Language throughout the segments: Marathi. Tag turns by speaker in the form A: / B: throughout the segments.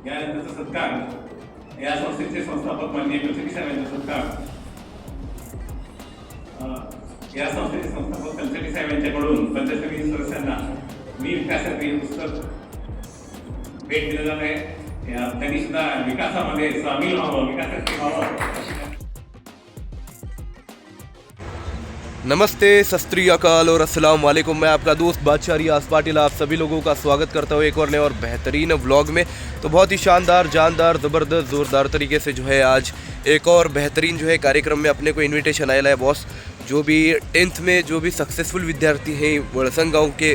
A: यानंतरचा सत्कार या संस्थेचे संस्थापक माननीय कलशेट्टी साहेब यांचा सत्कार या संस्थेचे संस्थापक कलशेट्टी साहेब यांच्याकडून पंचायत समिती सदस्यांना मी विकासासाठी हे पुस्तक भेट दिलं जात आहे. त्यांनी सुद्धा विकासामध्ये सामील व्हावं, विकासासाठी व्हावं.
B: नमस्ते, सत श्री अकाल और अस्सलाम वालेकुम. मैं आपका दोस्त बादशाह रियाज पाटिल आप सभी लोगों का स्वागत करता हूँ एक और नए और बेहतरीन व्लॉग में. तो बहुत ही शानदार, जानदार, ज़बरदस्त, ज़ोरदार तरीके से जो है आज एक और बेहतरीन जो है कार्यक्रम में अपने को इनविटेशन आया है. बॉस जो भी 10th में जो भी सक्सेसफुल विद्यार्थी हैं वड़संग गाँव के,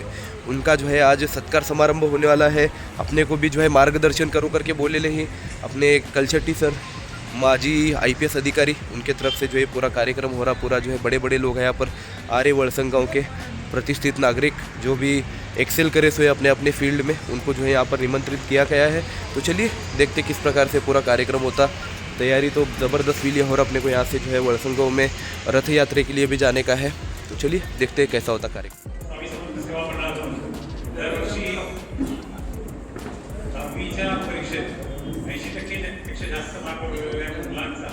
B: उनका जो है आज सत्कार समारंभ होने वाला है. अपने को भी जो है मार्गदर्शन करो करके बोले हैं अपने कलशेट्टी सर, माजी IPS अधिकारी, उनके तरफ से जो है पूरा कार्यक्रम हो रहा. पूरा जो है बड़े बड़े लोग हैं यहाँ पर आ रहे, वड़संग गाँव के प्रतिष्ठित नागरिक जो भी एक्सेल करे सो अपने अपने फील्ड में, उनको जो है यहाँ पर निमंत्रित किया गया है. तो चलिए देखते किस प्रकार से पूरा कार्यक्रम होता. तैयारी तो ज़बरदस्त फील और अपने को यहाँ से जो है वड़संग गाँव में रथ यात्रा के लिए भी जाने का है. तो चलिए देखते हैं कैसा होता कार्यक्रम.
A: जास्त मार्क मिळवलेल्या मुलांचा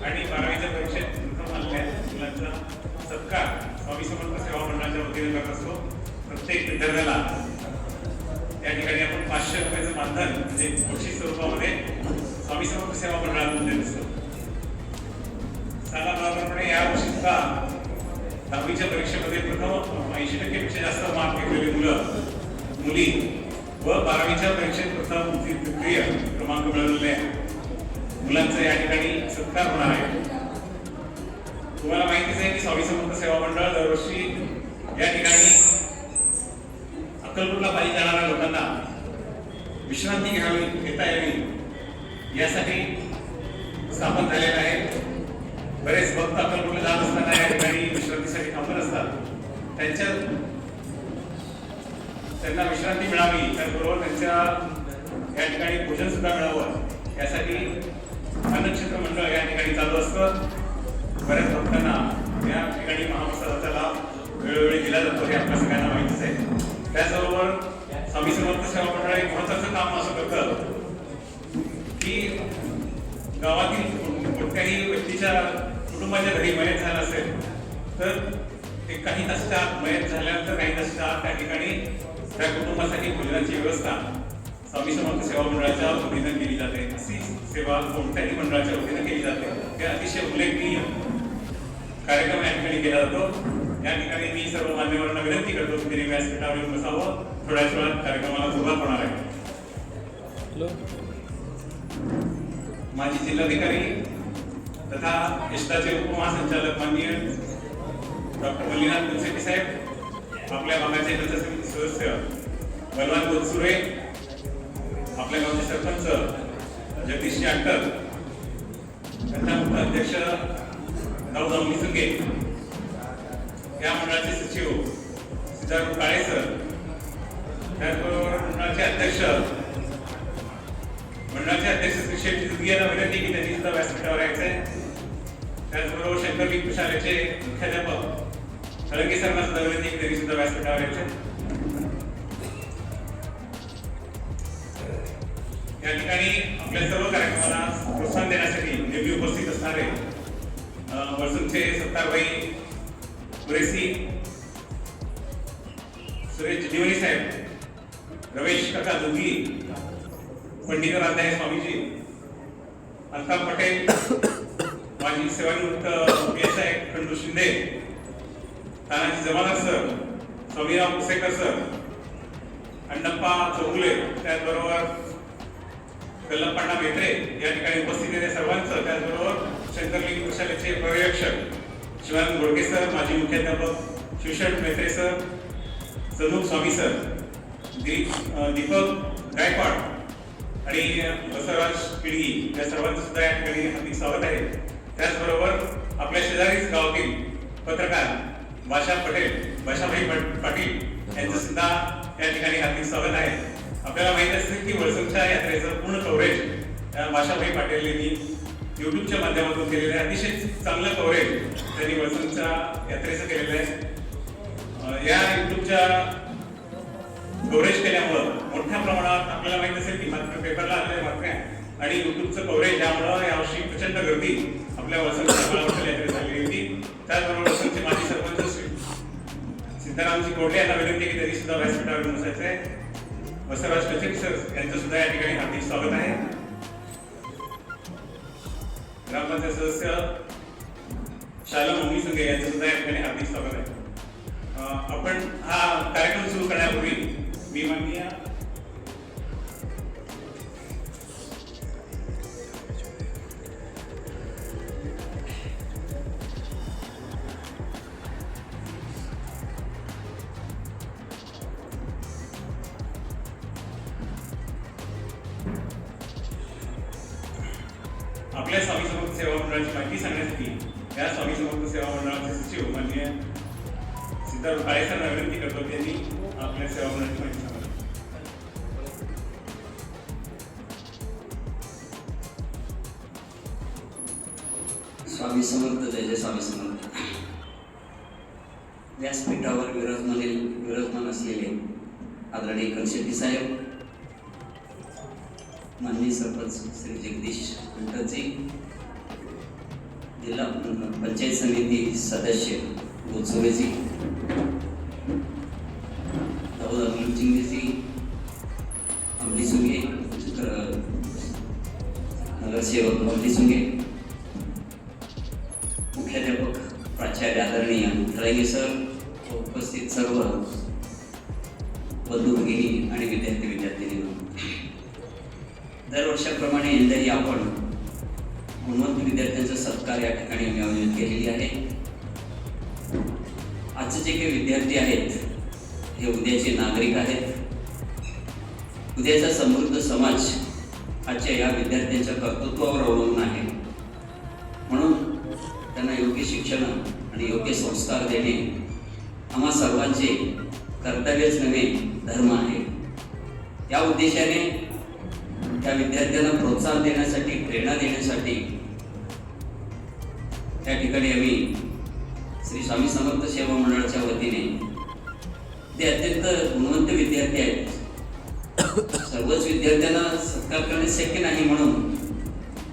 A: आणि 12वीच्या परीक्षेत प्रथम आलेल्या मुलांचा सत्कार स्वामी समर्थ सेवा मंडळाच्या वतीने करत असतो. प्रत्येक विद्यार्थ्याला त्या ठिकाणी आपण 500 रुपयाचं मानधन म्हणजे बक्षीस स्वरूपामध्ये स्वामी समर्थ सेवा मंडळातून देत असतो. सालाप्रमाणे यावर्षी सुद्धा 10वीच्या परीक्षेमध्ये प्रथम 80% पेक्षा जास्त मार्क घेतलेली मुलं मुली व 12वीच्या परीक्षेत प्रथम द्वितीय क्रमांक मिळवलेल्या मुलांचा या ठिकाणी सत्कार होणार आहे. तुम्हाला माहितीच आहे की स्वामी समर्थ सेवा मंडळ दरवर्षी या ठिकाणी अक्कलकोटला पायी जाणाऱ्या लोकांना विश्रांती घेता यावी यासाठी स्थापन झालेलं आहे. बरेच भक्त अक्कलकोटला जात असताना या ठिकाणी विश्रांतीसाठी थांबत असतात. त्यांना विश्रांती मिळावी, त्याचबरोबर त्यांच्या या ठिकाणी भोजन सुद्धा मिळावं यासाठी अन्नक्षेत्र मंडळ या ठिकाणी चालू असतं. बऱ्याच भक्तांना या ठिकाणी महाप्रसादाचा लाभ वेळोवेळी दिला जातो हे आपल्या सगळ्यांना माहितीच आहे. त्याचबरोबर स्वामी समर्थ सेवा मंडळ एक महत्त्वाचं काम असं करतं की गावातील कोणत्याही व्यक्तीच्या कुटुंबाच्या घरी मयत झालं असेल तर ते काही तासाच्या मयत झाल्यानंतर काही तासाच्या त्या ठिकाणी त्या कुटुंबासाठी भोजनाची व्यवस्था स्वामी समर्थ सेवा मंडळाच्या वतीने केली जाते. अशी सेवा कोणत्याही मंडळाच्या वतीने केली जाते. हे अतिशय उल्लेखनीय कार्यक्रम या ठिकाणी केला जातो. या ठिकाणी मी सर्व मान्यवरांना विनंती करतो की त्यांनी व्यासपीठावर येऊन बसावं. थोड्याच वेळात कार्यक्रमाला सुरुवात होणार आहे. माजी जिल्हाधिकारी तथा एस्टाचे उपमहासंचालक माननीय डॉक्टर मल्लीनाथ कलशेट्टी साहेब, आपल्या भागाचे पंचायत समिती सदस्य बलवान गोदसुरे, आपल्या गावचे सरपंच जगदीश अट्टर, त्यांचा अध्यक्ष राऊजामणी संगे, या मंडळाचे सचिव सिद्धार्थ काळे सर, त्याचबरोबर मंडळाचे अध्यक्ष श्री शेट्टी दुधी यांना विनंती की त्यांनी सुद्धा व्यासपीठावर यायचं आहे. त्याचबरोबर शंकर विद्या शाळेचे मुख्याध्यापक खळगे सरांना सुद्धा विनंती की त्यांनी सुद्धा व्यासपीठावर यायचं. या ठिकाणी आपल्या सर्व कार्यक्रमांना प्रोत्साहन देण्यासाठी नेहमी उपस्थित असणारे वळसंगचे सत्तारबाई कुरेसी, सुरेश जिवणी साहेब, रमेश काका दुधी, पंडित राधाय स्वामीजी, अल्ताफ पटेल, माजी सेवानिवृत्त PSI खंडू शिंदे, तानाजी जमादार सर, स्वामीराव कुसेकर सर, अण्णप्पा चौगुले, त्याचबरोबर कल्लप्पांना मेत्रे या ठिकाणी उपस्थित आहेत सर्वांचं. त्याचबरोबर शंकरलिंग प्रशालेचे पर्यवेक्षक शिवानंद घोडके सर, माजी मुख्याध्यापक शिवशरण मेत्रे सर, सनूप स्वामी सर, दीपक गायकवाड आणि बसवराज पिढी या सर्वांचं सुद्धा या ठिकाणी हार्दिक स्वागत आहे. त्याचबरोबर आपल्या शेजारीच गावातील पत्रकार भाषाभाई पाटील यांचं सुद्धा या ठिकाणी हार्दिक स्वागत आहे. आपल्याला माहिती असेल की वळसंगच्या यात्रेचं पूर्ण कव्हरेज भाषाभाई पाटील यांनी युट्यूबच्या माध्यमातून केलेलं आहे. अतिशय चांगलं कव्हरेज त्यांनी वळसंगच्या यात्रेचं केलेलं आहे. या युट्यूबच्या कव्हरेज केल्यामुळं मोठ्या प्रमाणात आपल्याला माहित असेल की पेपरला आलेल्या बातम्या आणि युट्यूबचं कव्हरेज यामुळं यावर्षी प्रचंड गर्दी आपल्या वसंतच्या यात्रेत झालेली होती. त्याचबरोबर वसंतचे माजी सरपंच सिद्धारामजी कोडले यांना विनंती की त्यांनी सुद्धा व्यासपीठावर बसायचं आहे. वसंतराज कचेरी सर यांचं सुद्धा या ठिकाणी हार्दिक स्वागत आहे. ग्रामपंचायत सदस्य शालम मम्मी संघे यांचं सुद्धा या ठिकाणी हार्दिक स्वागत आहे. आपण हा कार्यक्रम सुरू करण्यापूर्वी मी माननीय आपल्या स्वामी समर्थ सेवा मंडळाची माहिती सांगण्यासाठी या स्वामी समर्थ सेवा मंडळाचे सचिव माननीय सिद्धार्थ काळे सरांना विनंती करतो त्यांनी आपल्या सेवा मंडळाची माहिती सांगावी.
C: स्वामी समर्थ, जय जय स्वामी समर्थ. व्यासपीठावर विराजमान असलेले आदरणीय कलशेट्टी साहेब, माननीय सरपंच श्री जगदीश कुलकर्णी, जिल्हा पंचायत समिती सदस्य गोचोरेजी, दाऊद अमलचिंगेजी, अमली सुंगे, नगरसेवक अमली सुंगे, मुख्याध्यापक प्राचार्य आदरणीय खळगे सर, उपस्थित सर्व बंधू भगिनी आणि विद्यार्थी दरवर्षाप्रमाणे यंदाही आपण गुणवंत विद्यार्थ्यांचा सत्कार या ठिकाणी आम्ही आयोजित केलेली आहे. आजचे जे काही विद्यार्थी आहेत हे उद्याचे नागरिक आहेत. उद्याचा समृद्ध समाज आजच्या या विद्यार्थ्यांच्या कर्तृत्वावर अवलंबून आहे. म्हणून त्यांना योग्य शिक्षण आणि योग्य संस्कार देणे आम्हा सर्वांचे कर्तव्यच नव्हे, धर्म आहे. या उद्देशाने त्या विद्यार्थ्यांना प्रोत्साहन देण्यासाठी, प्रेरणा देण्यासाठी त्या ठिकाणी आम्ही श्री स्वामी समर्थ सेवा मंडळाच्या वतीने ते अत्यंत गुणवंत विद्यार्थी आहेत. सर्वच विद्यार्थ्यांना सत्कार करणे शक्य नाही. म्हणून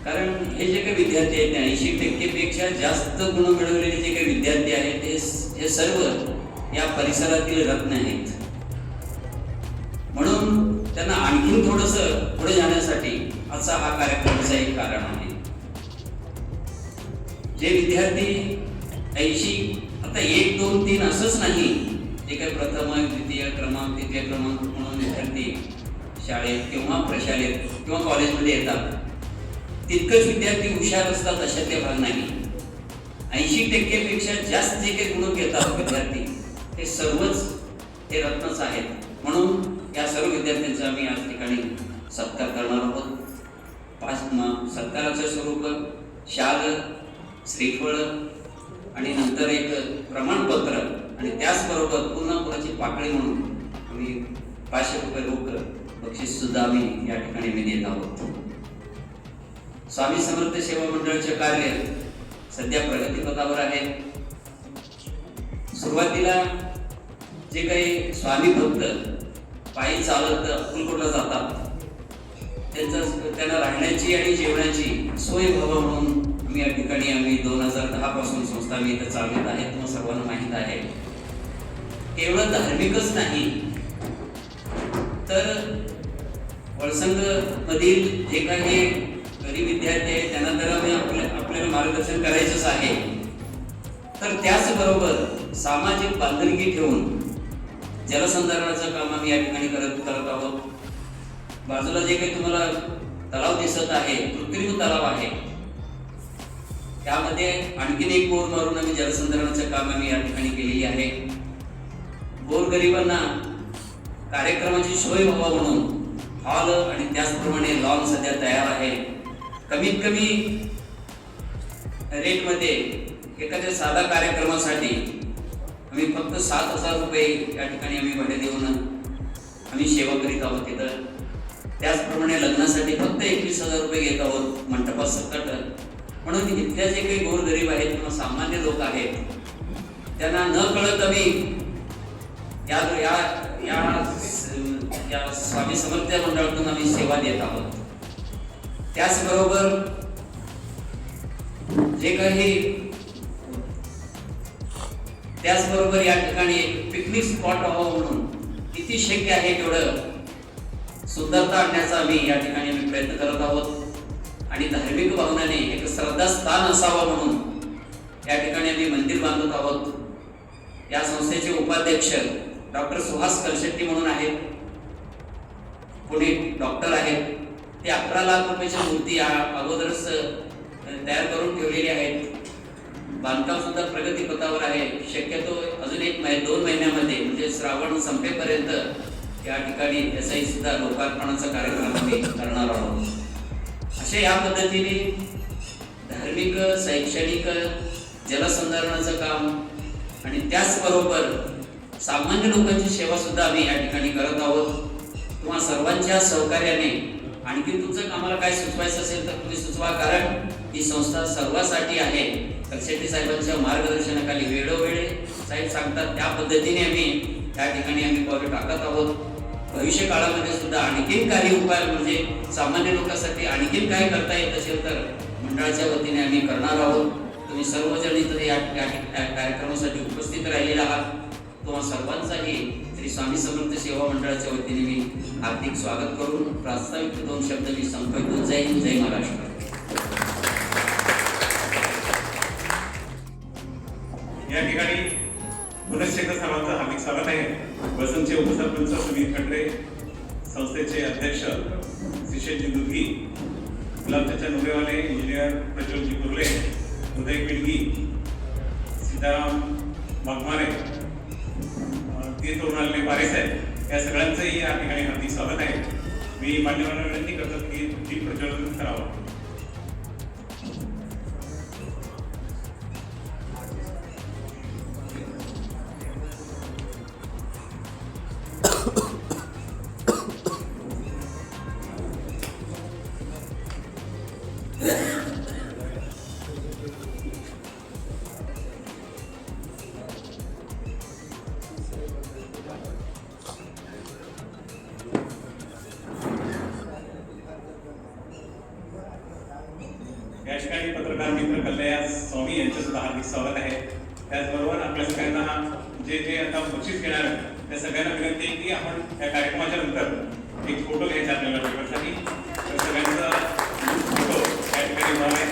C: कारण हे जे काही विद्यार्थी आहेत 80% जास्त गुण मिळवलेले जे काही विद्यार्थी आहेत हे सर्व या परिसरातील रत्न आहेत. म्हणून त्यांना आणखीन थोडंसं पुढे जाण्यासाठी असा हा कार्यक्रमाचा एक कारण आहे. जे विद्यार्थी 80 आता 1, 2, 3 असंच नाही, जे काही प्रथम, द्वितीय क्रमांक, तृतीय क्रमांक म्हणून विद्यार्थी शाळेत किंवा प्रशालेत किंवा कॉलेजमध्ये येतात, तितकंच विद्यार्थी हुशार असतात अशातले भाग नाही. 80% जास्त जे काही गुण घेतात विद्यार्थी ते सर्वच हे रत्नच आहेत. म्हणून या सर्व विद्यार्थ्यांचा आम्ही आज ठिकाणी सत्कार करणार आहोत. सत्काराचं स्वरूप शाल, श्रीफळ आणि नंतर एक प्रमाणपत्र आणि त्याचबरोबर पुन्हा पाकळी म्हणून आम्ही 500 रुपये रोख बक्षीस सुद्धा आम्ही या ठिकाणी देत आहोत. स्वामी समर्थ सेवा मंडळाचे कार्य सध्या प्रगतीपथावर आहे. सुरुवातीला जे काही स्वामी भक्त पायी चालत अक्कलकोटला जातात त्यांना राहण्याची आणि जेवणाची सोय व्हावं म्हणून आम्ही या ठिकाणी 2010 पासून संस्था आम्ही इथं चालवत आहे. तुम्हाला सर्वांना माहीत आहे. केवळ धार्मिकच नाही तर वळसंग मधील जे काही गरीब विद्यार्थी आहेत त्यांना तर आम्ही आपल्याला मार्गदर्शन करायचंच आहे. तर त्याचबरोबर सामाजिक बांधिलकी ठेवून जलसंधारणाचं काम आम्ही या ठिकाणी करत आहोत. बाजूला जे काही तुम्हाला तलाव दिसत आहे, कृत्रिम तलाव आहे, त्यामध्ये आणखीन एक बोर मारून आम्ही जलसंधारणाचं काम आम्ही या ठिकाणी केलेली आहे. गोरगरिबांना कार्यक्रमाची सोय व्हावी म्हणून हॉल आणि त्याचप्रमाणे लॉन सध्या तयार आहे. कमीत कमी रेटमध्ये एखाद्या साधा कार्यक्रमासाठी आम्ही फक्त 7,000 रुपये या ठिकाणी आम्ही भाडे देऊन आम्ही सेवा करीत आहोत तिथं. त्याचप्रमाणे लग्नासाठी फक्त 21,000 रुपये घेत आहोत मंडपासकट. म्हणून इथल्या जे काही गोरगरीब आहेत किंवा सामान्य लोक आहेत त्यांना न कळत आम्ही या या स्वामी समर्थ मंडळातून आम्ही सेवा देत आहोत. त्याचबरोबर या ठिकाणी पिकनिक स्पॉट व्हावं म्हणून किती शक्य आहे तेवढं सुंदरता आणण्याचा आम्ही या ठिकाणी प्रयत्न करत आहोत आणि धार्मिक भावनाने एक श्रद्धास्थान असावं म्हणून या ठिकाणी आम्ही मंदिर बांधत आहोत. या संस्थेचे उपाध्यक्ष डॉक्टर सुहास कलशेट्टी म्हणून आहेत, पुणे डॉक्टर आहेत. ते 11 लाख रुपयाच्या मूर्ती अगोदरच तयार करून ठेवलेली आहेत. बांधकाम सुद्धा प्रगतीपथावर आहे. शक्यतो अजून 1-2 महिन्यामध्ये म्हणजे श्रावण संपेपर्यंत या ठिकाणी त्याचाही सुद्धा लोकार्पणाचा कार्यक्रम आम्ही करणार आहोत. अशा या पद्धतीने धार्मिक, शैक्षणिक, जलसंधारणाचं काम आणि त्याचबरोबर सामान्य लोकांची सेवा सुद्धा आम्ही या ठिकाणी करत आहोत. तुम्हा सर्वांच्या सहकार्याने आणखी तुमचं आम्हाला काय सुचवायचं असेल तर तुम्ही सुचवा, कारण ही संस्था सर्वांसाठी आहे. कलशेट्टी साहेबांच्या मार्गदर्शनाखाली वेळोवेळी साहेब सांगतात त्या पद्धतीने आम्ही या ठिकाणी पावले टाकत आहोत. भविष्य काळामध्ये सुद्धा आणखीन काही उपाय म्हणजे सामान्य लोकांसाठी आणखीन काही करता येत असेल तर मंडळाच्या वतीने आम्ही करणार आहोत. तुम्ही सर्वजण इथे या कार्यक्रमासाठी उपस्थित राहिलेला आहात. तुम्हा सर्वांचाही श्री स्वामी समर्थ सेवा मंडळाच्या वतीने मी हार्दिक स्वागत करून प्रास्ताविक 2 शब्द मी संपवतो. जय हिंद, जय महाराष्ट्र.
A: या ठिकाणी पुनश्च एकदा सर्वांचं हार्दिक स्वागत आहे. वसंतचे उपसरपंच सुनील खंडरे, संस्थेचे अध्यक्ष श्रीशेषजी दुर्गी, गुलाबच्या नुरेवाले, इंजिनियर प्रज्वलजी कुर्ले, उदय पिडगी, सीताराम वाघमारे, तरुणाले पारेसाहेब, या सगळ्यांचंही या ठिकाणी हार्दिक स्वागत आहे. मी मान्यवरांना विनंती करतो की दीप प्रज्वलन करावं. या ठिकाणी पत्रकार मित्र कल्याण स्वामी यांचं सुद्धा हार्दिक स्वागत आहे. त्याचबरोबर आपल्या सगळ्यांना जे आता बक्षीस घेणार त्या सगळ्यांना विनंती आहे की आपण या कार्यक्रमाच्या नंतर एक फोटो घ्यायचा आपल्याला पेपरसाठी. तर सगळ्यांचा फोटो या ठिकाणी होणार आहे.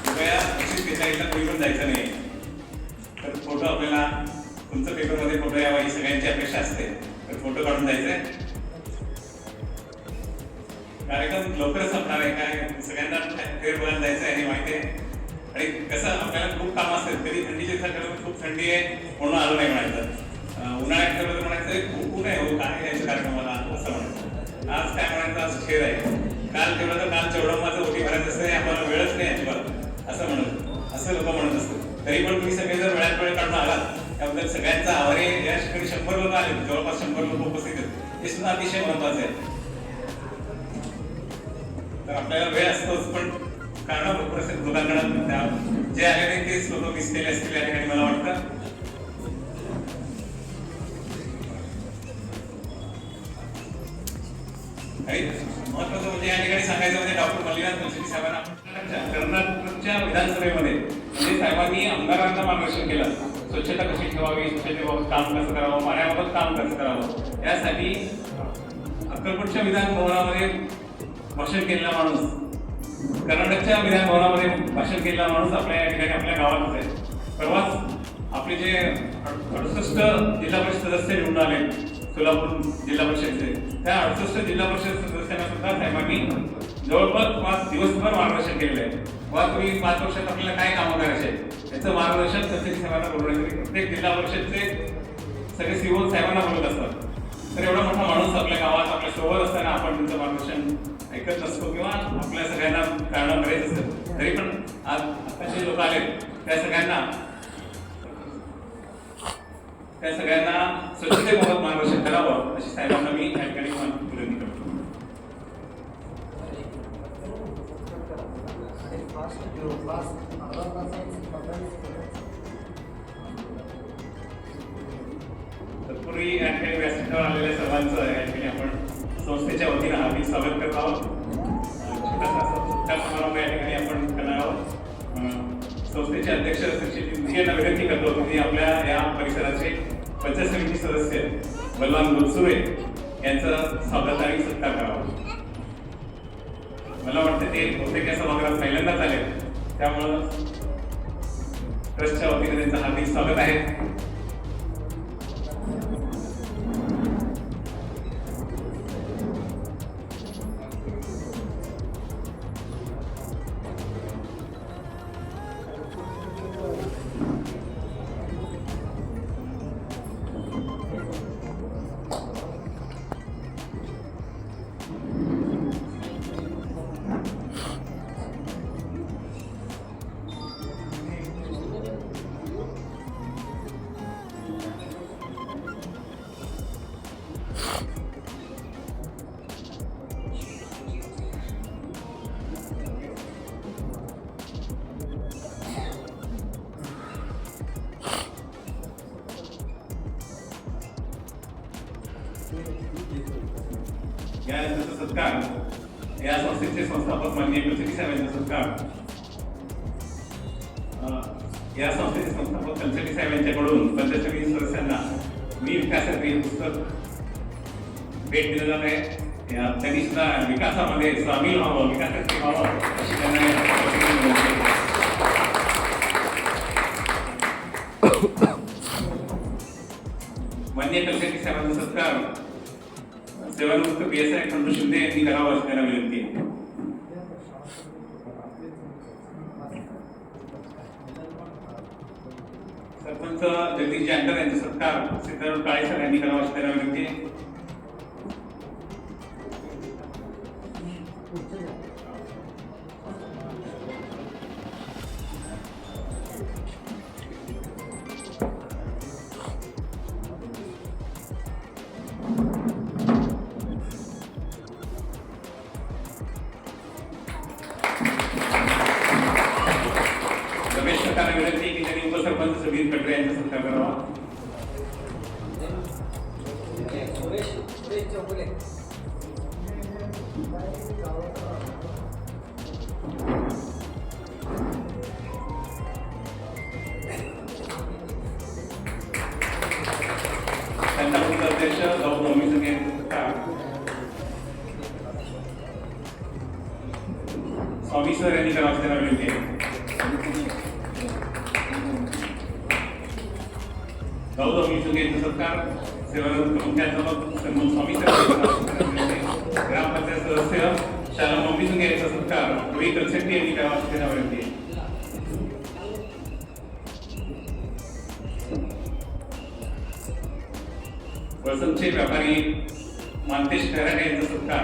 A: कृपया बक्षीस घेता येईल कोणी पण जायचं नाही. तर फोटो आपल्याला तुमचं पेपरमध्ये फोटो यावा ही सगळ्यांची अपेक्षा असते. तर फोटो काढून जायचंय. कार्यक्रम लवकरच संपणार आहे. काय सगळ्यांना फेर बघायला जायचं आहे हे माहिती आहे. आणि कसं आपल्याला खूप काम असतात. कधी थंडीच्या दिवसात खूप थंडी आहे म्हणून आलो नाही म्हणायचं. उन्हाळ्यात ठरवलं म्हणायचं खूप ऊन आहे हो काय यायचं कार्यक्रमाला असं म्हणायचं. आज काय म्हणायचं आज खेळ आहे. काल तेवढं तर काल चौडंबाचं ओटी भरायचं असतं आम्हाला वेळच नाही अजिबात असं म्हणत असं लोक म्हणत असतं. तरी पण तुम्ही सगळे जर वेळात वेळ काढून आलात त्याबद्दल सगळ्यांचा आभार आहे. या ठिकाणी 100 लोक आले, जवळपास 100 लोक उपस्थित आहेत. हे सुद्धा अतिशय महत्वाचं आहे. तर आपल्याला वेळ असतोच पण कारण भरपूर असेल लोकांकडे जे आले नाही तेच लोक मिस केले असतील या ठिकाणी मला वाटतं. आणि महत्वाचं म्हणजे या ठिकाणी सांगायचं म्हणजे डॉक्टर मल्लिनाथ कलशेट्टी साहेबांना कर्नाटकच्या विधानसभेमध्ये म्हणजे साहेबांनी आमदारांना मार्गदर्शन केलं. स्वच्छता कशी ठेवावी, स्वच्छतेबाबत काम कसं करावं, पाण्याबाबत काम कसं करावं, यासाठी अक्कलकोटच्या विधान भवनामध्ये भाषण केलेला माणूस, कर्नाटकच्या विधान भवनामध्ये भाषण केलेला माणूस आपल्या या ठिकाणी आपल्या गावातच आहे. परवाच आपले जे 68 जिल्हा परिषद सदस्य निवडून आले सोलापूर जिल्हा परिषदचे, त्या 68 जिल्हा परिषद सदस्यांना सुद्धा साहेबांनी जवळपास 5 दिवसभर मार्गदर्शन केलेलं आहे. वा तुम्ही 5 वर्षात आपल्याला काय कामं करायचे याचं मार्गदर्शन कलशेट्टी साहेबांना बोलवण्यासाठी प्रत्येक जिल्हा परिषदचे सगळे सीओ साहेबांना बोलत असतात. तर एवढा मोठा माणूस आपल्या गावात आपल्या सोबत असताना आपण त्यांचं मार्गदर्शन ऐकत नसतो किंवा आपल्या सगळ्यांना कारणं करायचं असतं. तरी पण आज आता जे लोक आले त्या सगळ्यांना स्वच्छतेबाबत मार्गदर्शन करावं अशी साहेबांना मी या ठिकाणी विनंती करतो. तत्पूर्वी या ठिकाणी व्यासपीठावर आलेल्या सर्वांचं या ठिकाणी आपण संस्थेच्या वतीनं हार्दिक स्वागत करत आहोत. छोटासा सत्कार समारंभ या ठिकाणी आपण करणार आहोत. संस्थेचे अध्यक्ष श्री मुखी यांना विनंती करतो की आपल्या या परिसराचे पंचायत समिती सदस्य बलवान गुलसुरे यांचं स्वागत आणि सत्कार करावा. मला वाटतं ते बहुतेक या सभागृहात पहिल्यांदाच आले, त्यामुळं ट्रस्टच्या वतीने त्यांचं हार्दिक स्वागत आहे. यानंतरचा सत्कार या संस्थेचे संस्थापक माननीय कलचरी साहेब यांचा सत्कार. या संस्थेचे संस्थापक कलचरी साहेब यांच्याकडून पंचायत समिती सदस्यांना मी विकासात हे पुस्तक भेट दिलं जात आहे. त्यांनी सुद्धा विकासामध्ये सामील व्हावं, विकासाचे व्हावं अशी त्यांना माननीय कलचरी साहेबांचा सत्कार सेवानिवृत्त PSI खंडू शिंदे यांनी करावा अशी त्यांना विनंती आहे. सरपंच जगदीश जानकर यांचा सत्कार सिद्धार्थ काळेसर यांनी करावा अशी त्यांना विनंती आहे. रमेश सरकारला विनंती की त्यांनी उपसरपंच समीर कटरे यांचा सत्कार करावा. त्यांचा अध्यक्ष गौ नवमी संघ यांचा सत्कार. स्वामी सर यांनी करावा त्यांना विनंती आहे. गौरव मिसुगे यांचा सत्कार सेवानिवृत्त मुख्याध्यापक स्वामी सर ग्रामपंचायत सदस्य शाला मम्मी सुगे यांचा सत्कार रवी कलशेट्टी यांनी करावा अशी त्यांना विनंती आहे. वसंतचे व्यापारी मानतेश खराटे यांचा सत्कार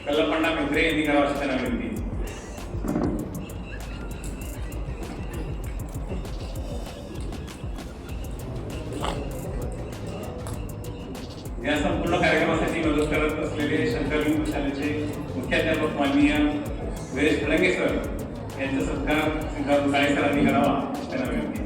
A: कल्लपण्णा मेत्रे यांनी करावा अशी त्यांना विनंती आहे. या संपूर्ण कार्यक्रमासाठी मदत करत असलेले शंकरलिंग शाळेचे मुख्याध्यापक माननीय वीरेश फडंगे सर यांचा सत्कार सिद्धार्थ काळेसरांनी करावा त्यांना विनंती.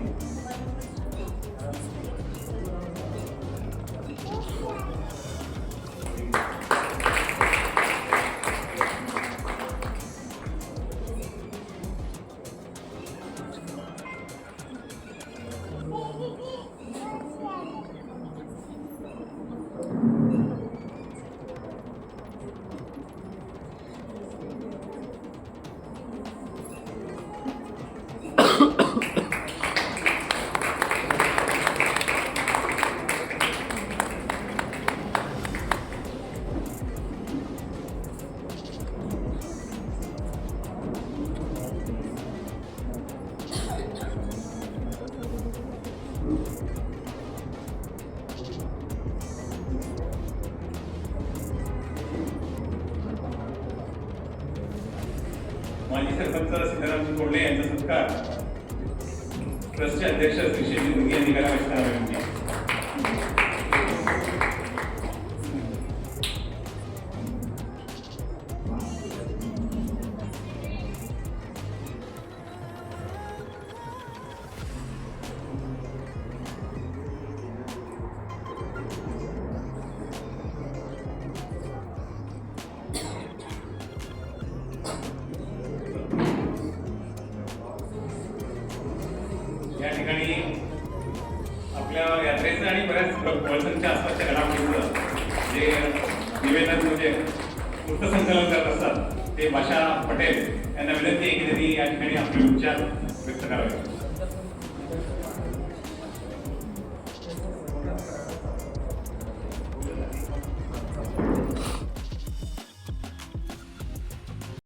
A: माजी सरपंच सीतारामजी कोल्हे यांचा सत्कार ट्रस्टचे अध्यक्ष श्री शेजी दुर्गे यांनी करावा अशी त्यांना विनंती आहे. ठिकाणी आपल्या यात्रेचं आणि बऱ्याच वळसंच्या आसपासच्या घडामोडींचं जे निवेदन म्हणजे वृत्तसंकलन करत असतात ते भाषा पटेल यांना विनंती आहे की त्यांनी या ठिकाणी आपले विचार व्यक्त करावे.